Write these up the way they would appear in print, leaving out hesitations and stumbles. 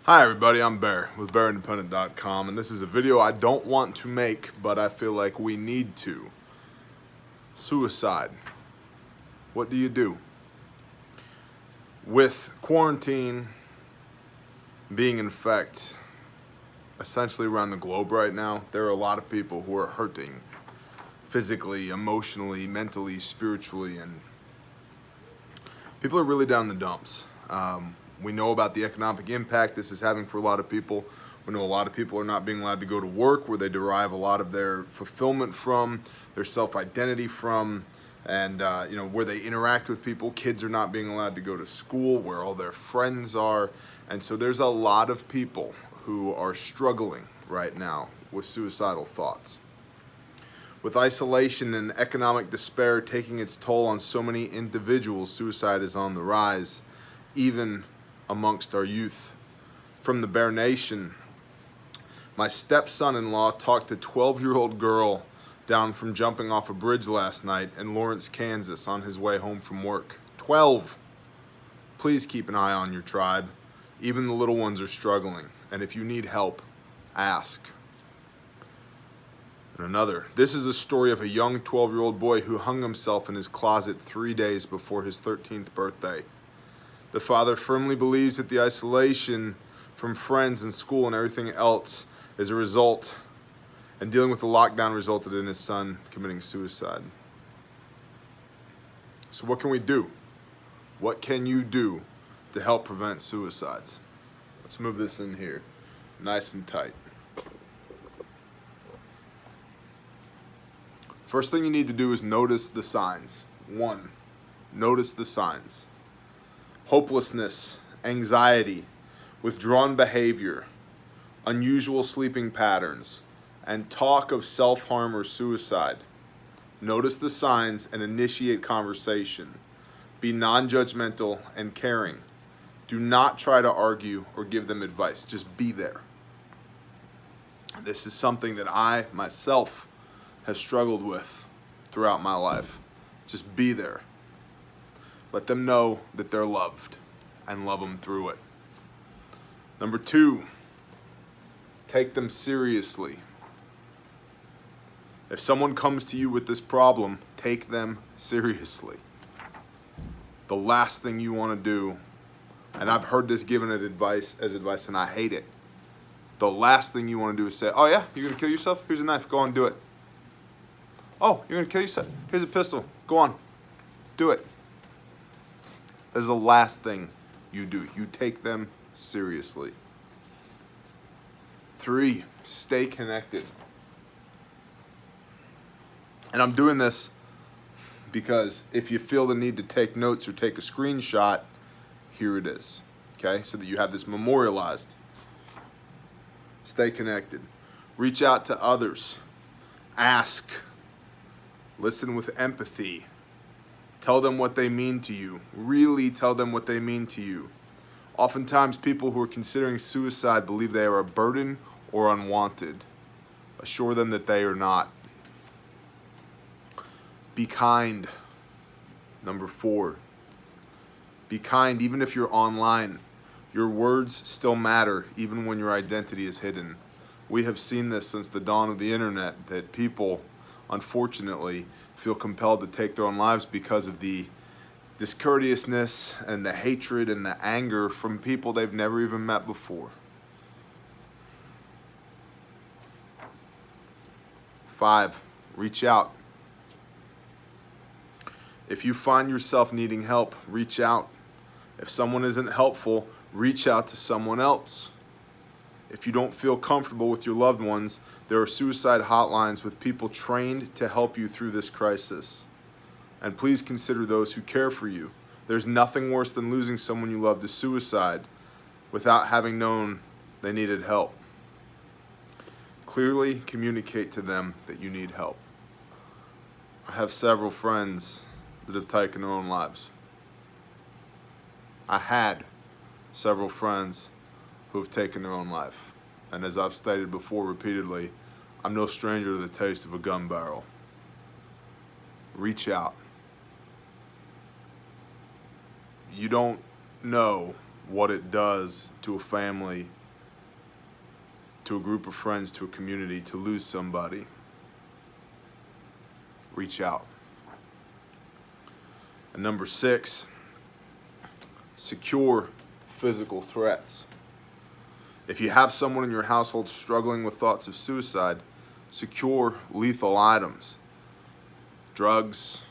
Hi everybody, I'm Bear with BearIndependent.com, and this is a video I don't want to make, but I feel like we need to. Suicide. What do you do? With quarantine being in effect essentially around the globe right now, there are a lot of people who are hurting physically, emotionally, mentally, spiritually, and people are really down in the dumps. We know about the economic impact this is having for a lot of people. We know a lot of people are not being allowed to go to work, where they derive a lot of their fulfillment from, their self-identity from, and where they interact with people. Kids are not being allowed to go to school, where all their friends are. And so there's a lot of people who are struggling right now with suicidal thoughts. With isolation and economic despair taking its toll on so many individuals, suicide is on the rise, even amongst our youth. From the Bear Nation, my stepson-in-law talked a 12-year-old girl down from jumping off a bridge last night in Lawrence, Kansas on his way home from work. 12! Please keep an eye on your tribe. Even the little ones are struggling, and if you need help, ask. And another, this is a story of a young 12-year-old boy who hung himself in his closet 3 days before his 13th birthday. The father firmly believes that the isolation from friends and school and everything else is a result, and dealing with the lockdown resulted in his son committing suicide. So what can we do? What can you do to help prevent suicides? Let's move this in here, nice and tight. First thing you need to do is notice the signs. 1, notice the signs. Hopelessness, anxiety, withdrawn behavior, unusual sleeping patterns, and talk of self-harm or suicide. Notice the signs and initiate conversation. Be non-judgmental and caring. Do not try to argue or give them advice. Just be there. This is something that I, myself, have struggled with throughout my life. Just be there. Let them know that they're loved and love them through it. Number 2, take them seriously. If someone comes to you with this problem, take them seriously. The last thing you want to do, and I've heard this given as advice, and I hate it. The last thing you want to do is say, oh yeah, you're going to kill yourself? Here's a knife, go on, do it. Oh, you're going to kill yourself? Here's a pistol, go on, do it. That is the last thing you do. You take them seriously. 3, stay connected. And I'm doing this because if you feel the need to take notes or take a screenshot, here it is, okay? So that you have this memorialized. Stay connected. Reach out to others. Ask. Listen with empathy. Tell them what they mean to you. Really tell them what they mean to you. Oftentimes, people who are considering suicide believe they are a burden or unwanted. Assure them that they are not. Be kind. Number 4. Be kind even if you're online. Your words still matter even when your identity is hidden. We have seen this since the dawn of the internet, that people, unfortunately, feel compelled to take their own lives because of the discourteousness and the hatred and the anger from people they've never even met before. 5, reach out. If you find yourself needing help, reach out. If someone isn't helpful, reach out to someone else. If you don't feel comfortable with your loved ones, there are suicide hotlines with people trained to help you through this crisis. And please consider those who care for you. There's nothing worse than losing someone you love to suicide without having known they needed help. Clearly communicate to them that you need help. I have several friends that have taken their own lives. I had several friends who have taken their own life. And as I've stated before repeatedly, I'm no stranger to the taste of a gun barrel. Reach out. You don't know what it does to a family, to a group of friends, to a community, to lose somebody, reach out. And number 6, secure physical threats. If you have someone in your household struggling with thoughts of suicide, secure lethal items, drugs,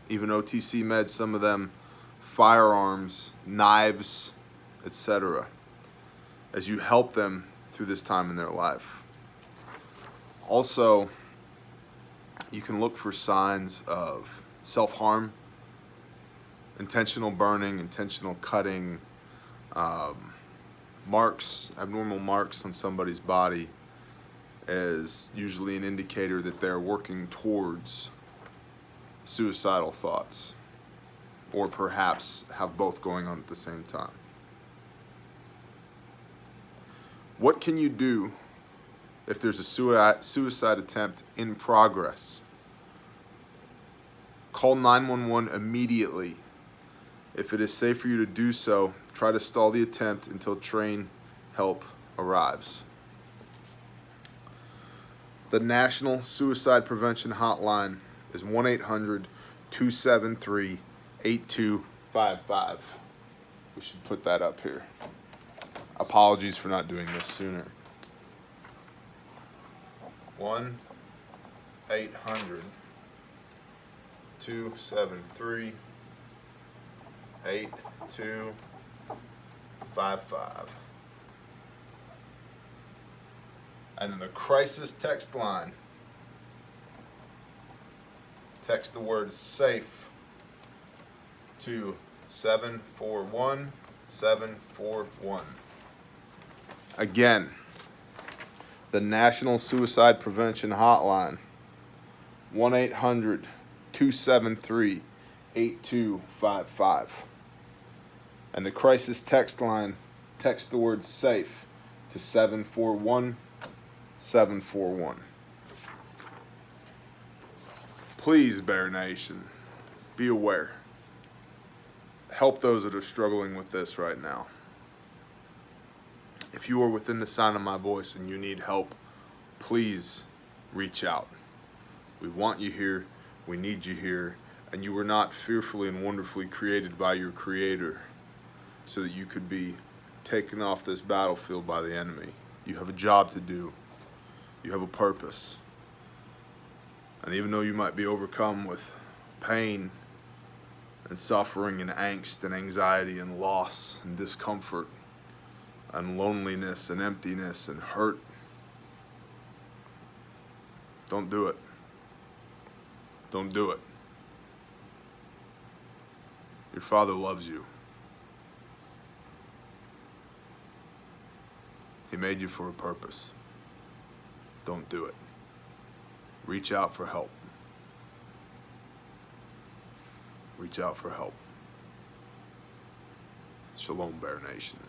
even OTC meds, some of them, firearms, knives, etc., as you help them through this time in their life. Also, you can look for signs of self-harm, intentional burning, intentional cutting, marks, abnormal marks on somebody's body is usually an indicator that they're working towards suicidal thoughts, or perhaps have both going on at the same time. What can you do if there's a suicide attempt in progress? Call 911 immediately. If it is safe for you to do so, try to stall the attempt until trained help arrives. The National Suicide Prevention Hotline is 1-800-273-8255. We should put that up here. Apologies for not doing this sooner. 1-800-273-8255. And then the crisis text line. Text the word SAFE to 741-741. Again, the National Suicide Prevention Hotline, 1-800-273-8255. And the crisis text line, text the word SAFE to 741-741. Please, Bear Nation, be aware. Help those that are struggling with this right now. If you are within the sound of my voice and you need help, please reach out. We want you here, we need you here, and you were not fearfully and wonderfully created by your Creator so that you could be taken off this battlefield by the enemy. You have a job to do. You have a purpose. And even though you might be overcome with pain and suffering and angst and anxiety and loss and discomfort and loneliness and emptiness and hurt, don't do it. Don't do it. Your Father loves you. He made you for a purpose. Don't do it. Reach out for help. Reach out for help. Shalom, Bear Nation.